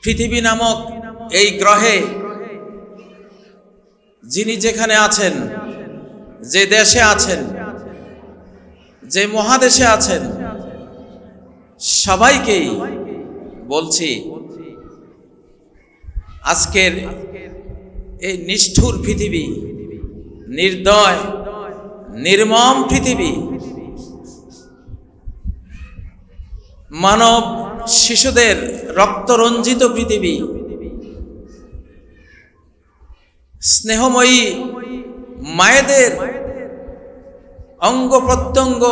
পৃথিবী নামক এই গ্রহে যিনি যেখানে আছেন, যে দেশে আছেন, যে মহাদেশে আছেন, সবাইকেই বলছি আজকের এই নিষ্ঠুর পৃথিবী, নির্দয় নির্মম পৃথিবী, মানব শিশুদের রক্তরঞ্জিত পৃথিবী, স্নেহময়ী মায়েদের অঙ্গ প্রত্যঙ্গ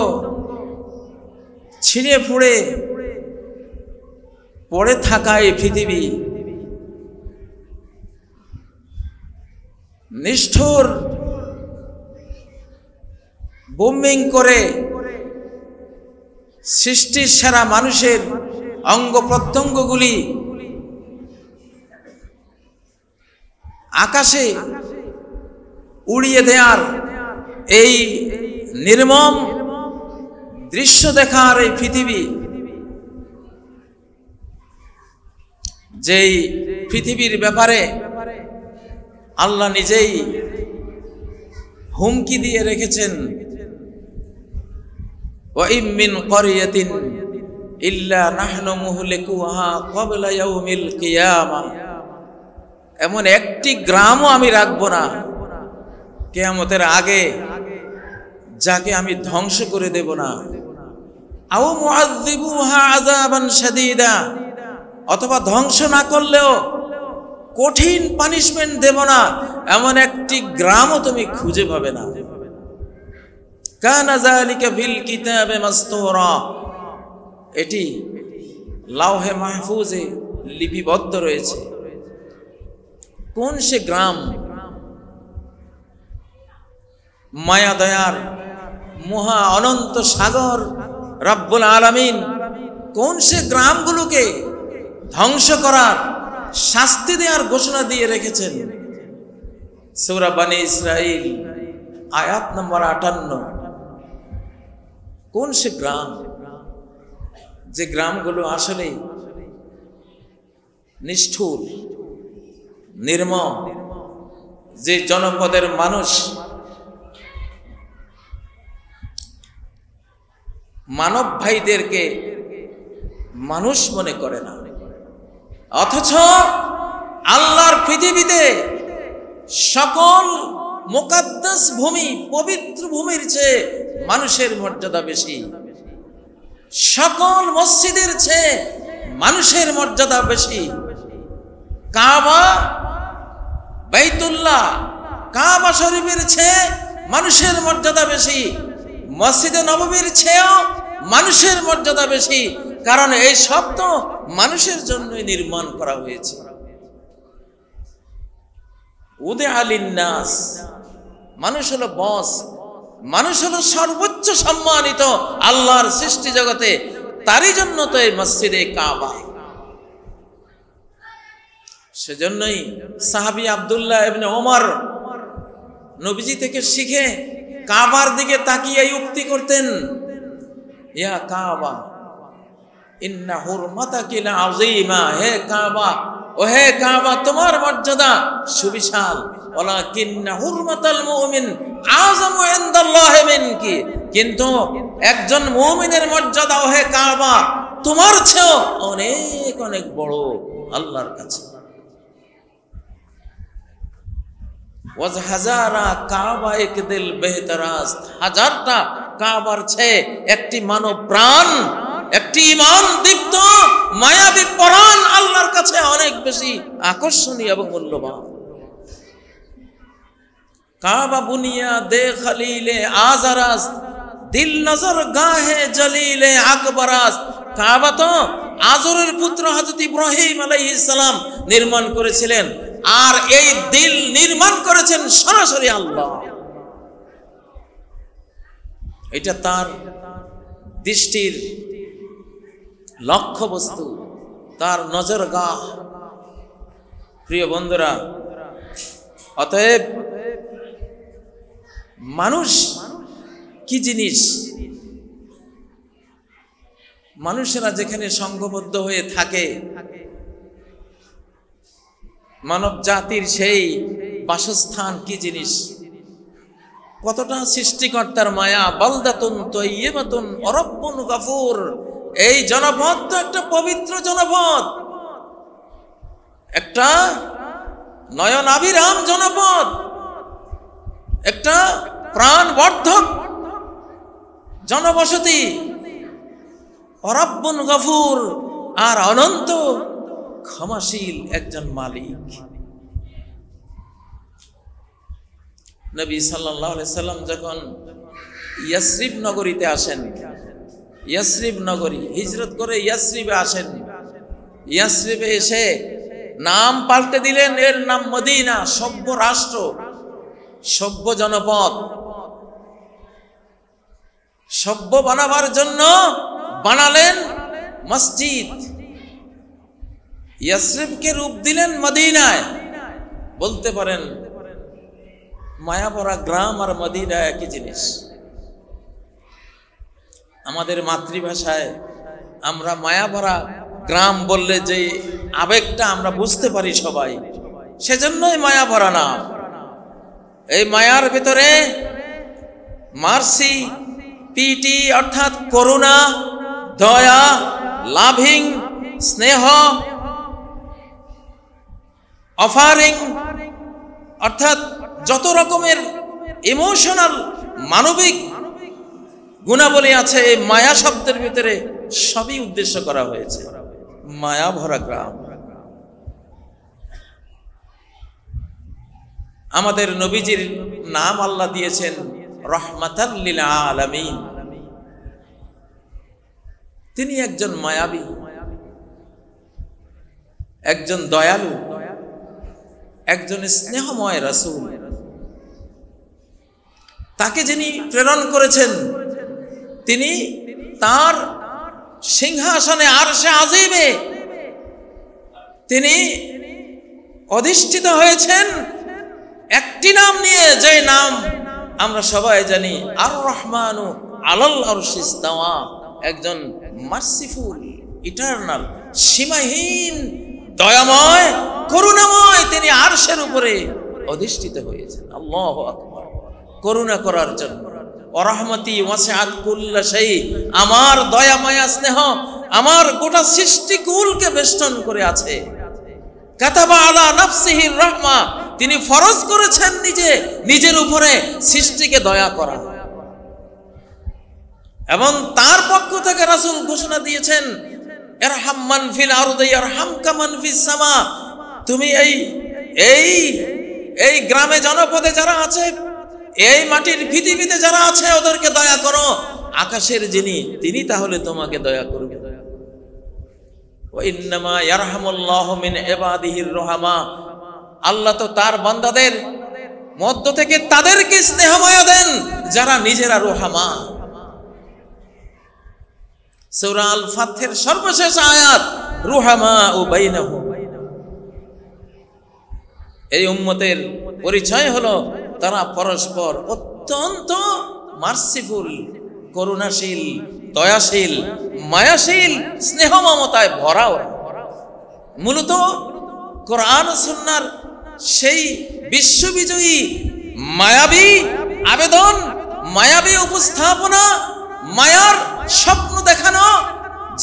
ছিঁড়ে ফুঁড়ে পড়ে থাকা এই পৃথিবী, নিষ্ঠুর বোম্বিং করে সৃষ্টির সেরা মানুষের অঙ্গ প্রত্যঙ্গগুলি আকাশে উড়িয়ে দেওয়ার এই নির্মম দৃশ্য দেখার এই পৃথিবী, যেই পৃথিবীর ব্যাপারে আল্লাহ নিজেই হুমকি দিয়ে রেখেছেন, ওয়া ইম মিন ক্বরিয়াতিন ইল্লা নাহনু মুহলিকুহা ক্বাবলা ইয়াউমিল কিয়ামা, এমন একটি গ্রামও আমি রাখবো না কিয়ামতের আগে যাকে আমি ধ্বংস করে দেব না। আও মুআযযিবুহা আযাবান শাদীদা, অথবা ধ্বংস না করলেও কঠিন পানিশমেন্ট দেব না, এমন একটি গ্রামও তুমি খুঁজে পাবে না। কানা যালিকা ফিল কিতাবে মাসতুরা, এটি লাওহে মাহফুজে লিপিবদ্ধ রয়েছে। কোন সে গ্রাম? মায়া দয়ার মহা অনন্ত সাগর রব্বুল আলামিন কোন সে গ্রামগুলোকে ধ্বংস করার, শাস্তি দেওয়ার ঘোষণা দিয়ে রেখেছেন? সূরা বনী ইসরাইল আয়াত নম্বর 58। কোন সে গ্রাম, যে গ্রামগুলো আসলে নিষ্ঠুর নির্মম, যে জনপদের মানুষ মানব ভাইদেরকে মানুষ মনে করে না, অথচ আল্লাহর পৃথিবীতে সকল মুকাদ্দাস ভূমি, পবিত্র ভূমির চেয়ে মানুষের মর্যাদা বেশি, সকল মসজিদের চেয়ে মানুষের মর্যাদা বেশি। কাবা, বাইতুল্লাহ, কাবা শরীফের চেয়ে মানুষের মর্যাদা বেশি, মসজিদে নববীর চেয়েও মানুষের মর্যাদা বেশি, কারণ এই সব তো মানুষের জন্যই নির্মাণ করা হয়েছে। উদে আলিন্নাস, মানুষ হলো বস, মানুষ হলো সর্বোচ্চ সম্মানিত আল্লাহর সৃষ্টি জগতে, তারই জন্য তো এই মসজিদে কাবা। সেজন্যই সাহাবী আব্দুল্লাহ ইবনে ওমর নবীজি থেকে শিখে কাবার দিকে তাকিয়ে উক্তি করতেন, ইয়া কাবা ইন্না হুরমাতাকি লাযীমা, হে কাবা, ও হে কাবা, তোমার মর্যাদা সুবিশাল, ওয়ালাকিন্না হুরমাতাল মুমিন আযামু ইনদাল্লাহি মিনকি, কিন্তু একজন মুমিনের মর্যাদা ও হে কাবা তোমার চেয়েও অনেক অনেক বড় আল্লাহর কাছে। ওয়াজ হাজারা কাবা এক দিল বেহতরাজ, হাজারটা কাবার চেয়ে একটি মানব প্রাণ, একটি ঈমান দীপ্ত মায়াবী প্রাণ আল্লাহর কাছে অনেক বেশি আকর্ষণীয় এবং মূল্যবান। কাবা বুনিয়া দে খলিলে আজরাস, দিল নজর গাহে জলিলে আকবরাস, কাবা তো আজরের পুত্র হযরত ইব্রাহিম আলাইহিস সালাম নির্মাণ করেছিলেন, আর এই দিল নির্মাণ করেছেন সরাসরি আল্লাহ। এটা তার দৃষ্টির লক্ষ্য বস্তু, তার নজরগাহ। প্রিয় বন্ধুরা, অতএব মানুষ কি জিনিস? মানুষেরা যেখানে সংঘবদ্ধ হয়ে থাকে মানব জাতির সেই বাসস্থান কি জিনিস, কতটা সৃষ্টিকর্তার মায়া। বালদাতুন তাইয়্যিবাতুন ওয়া রাব্বুন গফুর। এই জনপদ তো একটা পবিত্র জনপদ, একটা নয়নাভিরাম জনপদ, একটা প্রাণবর্ধক জনবসতি। ওয়া রাব্বুন গফুর, আর অনন্ত ক্ষমাশীল একজন মালিক। নবী সাল্লাল্লাহু আলাইহি সাল্লাম যখন ইয়াসরিব নগরীতে আসেন, ইয়াসরিব নগরী হিজরত করে ইয়াসরিবে আসেন, ইয়াসরিবে এসে নাম পাল্টে দিলেন, এর নাম মদিনা। সভ্য রাষ্ট্র, সভ্য জনপদ, সভ্য বানাবার জন্য বানালেন মসজিদ। ইয়াসরিবকে রূপ দিলেন মদিনায়। বলতে পারেন মায়াভরা গ্রাম আর মদিনা একই জিনিস। আমাদের মাতৃভাষায় আমরা মায়াভরা গ্রাম বললে যে আবেগটা আমরা বুঝতে পারি সবাই, সেজন্যই মায়াভরা নাম। এই মায়ার ভিতরে মার্সি, পিটি অর্থাৎ করুণা, দয়া, লাভিং, স্নেহ, অফারিং অর্থাৎ যত রকমের ইমোশনাল মানবিক গুণাবলী আছে এই মায়া শব্দের ভিতরে সবই উদ্দেশ্য করা হয়েছে। মায়া ভরা গ্রাম। আমাদের নবীজির নাম আল্লাহ দিয়েছেন রহমাতাল লিল আলামিন। তিনি একজন মায়াবী, একজন দয়ালু, একজন স্নেহময় রাসূল। তাকে যিনি প্রেরণ করেছেন তিনি তার সিংহাসনে আরশে আজিমে তিনি অধিষ্ঠিত হয়েছেন একটি নাম নিয়ে, যে নাম আমরা সবাই জানি, আর রহমানু আলাল আরশি ইস্তাওয়া। একজন মার্সিফুল, ইটারনাল, সীমাহীন, দয়াময়, করুণাময়, তিনি আরশের উপরে অধিষ্ঠিত হয়েছেন। আল্লাহু আকবার। করুণা করার জন্য। ওয়া রাহমাতি ওয়াসিআত কুল্লা শাই, আমার দয়া মায়া স্নেহ আমার গোটা সৃষ্টিকুলকে বেষ্টন করে আছে। কাতাবা আলা নাফসিহির রাহমা, তিনি ফরজ করেছেন নিজের উপরে সৃষ্টিকে দয়া করা। এবং তার পক্ষ থেকে রাসূল ঘোষণা দিয়েছেন ইরহাম মান ফিল আরদি ইয়ারহামকা মান ফিস সামা। তুমি এই গ্রামে জনপদে যারা আছে, এই মাটির পৃথিবীতে যারা আছে, ওদেরকে দয়া করো। আকাশের যিনি, তিনি তাহলে তোমাকে দয়া করবে। ওয়া ইন্নামা ইয়ারহামুল্লাহু মিন ইবাদিহির রুহামা। আল্লাহ তো তার বান্দাদের মধ্য থেকে তাদেরকে স্নেহ মায়া দেন যারা নিজেরা রুহামা। সূরা আল ফাতহের সর্বশেষ আয়াত রুহামা ও বাইনাহুম। এই উম্মতের পরিচয় হলো তারা পরস্পর অত্যন্ত মার্সিফুল, করুণাশীল, দয়াশীল, মায়াশীল, স্নেহ মমতায় ভরা। মূলত কোরআন সুন্নাহর সেই বিশ্ববিজয়ী মায়াবী আবেদন, মায়াবী উপস্থাপনা, মায়ার স্বপ্ন দেখানো,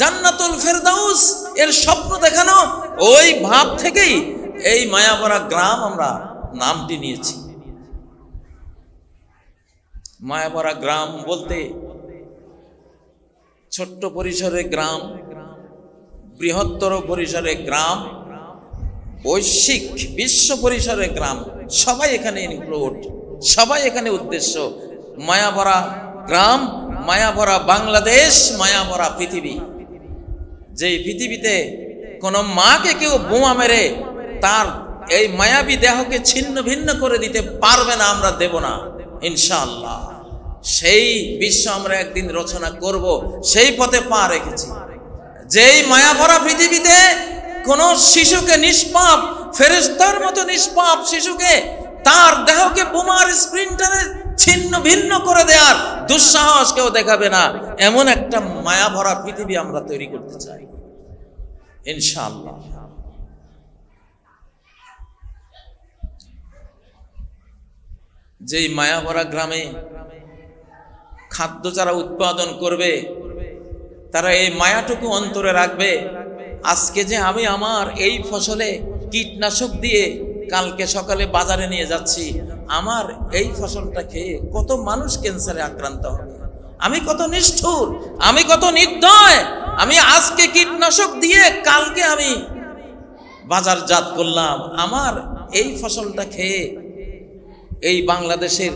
জান্নাতুল ফেরদাউস এর স্বপ্ন দেখানো, ওই ভাব থেকেই এই মায়াভরা গ্রাম আমরা নামটি নিয়েছি। মায়াভরা গ্রাম বলতে ছোট্ট পরিসরে গ্রাম, বৃহত্তর পরিসরে গ্রাম, বৈশ্বিক বিশ্ব পরিসরে গ্রাম, সবাই এখানে ইনক্লুড, সবাই এখানে উদ্দেশ্য। মায়াভরা গ্রাম, মায়াভরা বাংলাদেশ, মায়াভরা পৃথিবী। যেই পৃথিবীতে কোনো মাকে কেউ বোমা মেরে তার এই মায়াবী দেহকে ছিন্ন ভিন্ন করে দিতে পারবে না, আমরা দেব না ইনশাআল্লাহ। সেই বিশ্ব আমরা একদিন রচনা করব, সেই পথে পা রেখেছি। যেই মায়াভরা পৃথিবীতে কোন শিশুকে, নিষ্পাপ ফেরেশতার মতো নিষ্পাপ শিশুকে তার দেহকে বোমার স্প্রিন্টারে ছিন্ন ভিন্ন করে দেওয়ার দুঃসাহস কেউ দেখাবে না, এমন একটা মায়াভরা পৃথিবী আমরা তৈরি করতে চাই ইনশাআল্লাহ। যেই মায়াভরা গ্রামে খাদ্য যারা উৎপাদন করবে তারা এই মায়াটুকু অন্তরে রাখবে, আজকে যে আমি আমার এই ফসলে কীটনাশক দিয়ে কালকে সকালে বাজারে নিয়ে যাচ্ছি, আমার এই ফসলটা খেয়ে কত মানুষ ক্যান্সারে আক্রান্ত হবে, আমি কত নিষ্ঠুর, আমি কত নির্দয়, আমি আজকে কীটনাশক দিয়ে কালকে আমি বাজারজাত করলাম, আমার এই ফসলটা খেয়ে এই বাংলাদেশের